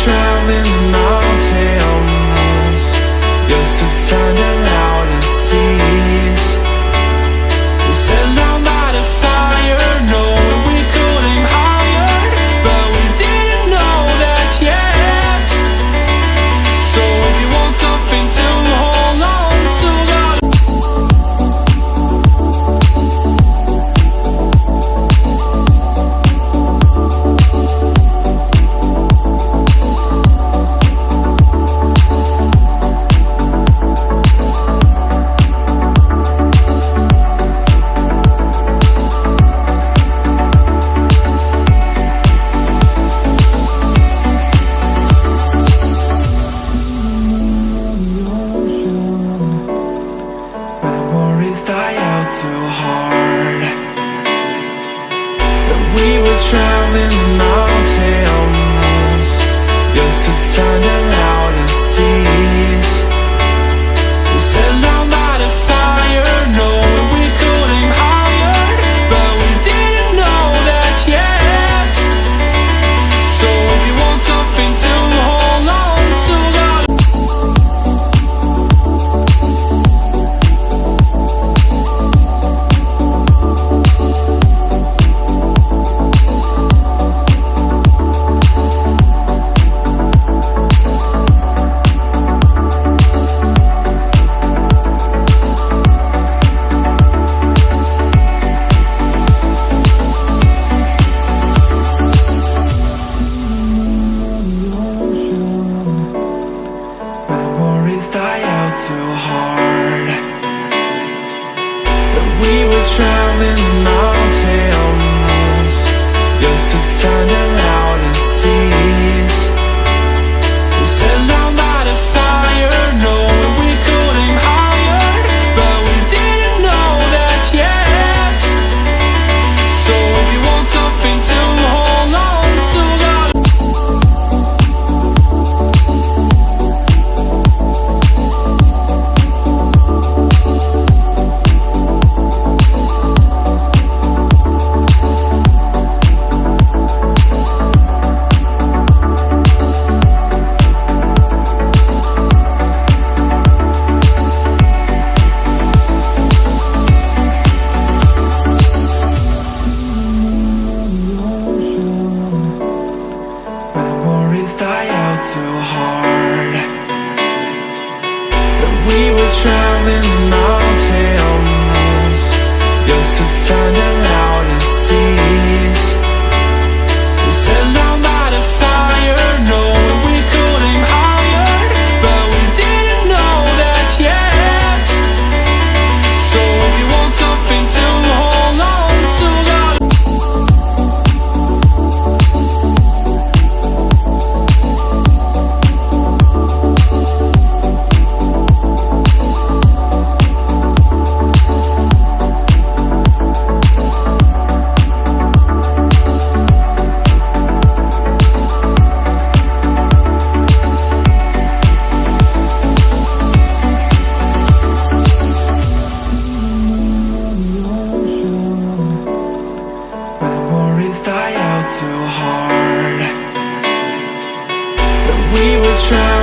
traveling the mountains just to find the loudest seas. We set down by the fire, knowing we could aim higher, but we didn't know that yet. So if you want something to hold on to, die out too hard. But we were traveling the mountains just to find the loudest seas. We set down by the fire, knowing we could aim higher, but we didn't know that yet. So if you want something to hold on to, die out too hard. But we were traveling the mountains just to find the loudest seas. We set down by the fire, knowing we could aim higher, but we didn't know that yet. So if you want something to hold on to, die out too hard. But we were traveling the mountains just to find the loudest seas. We set down by the fire, knowing we could aim higher, but we didn't know that yet. So if you want something to hold on to, die out too hard. But we were trying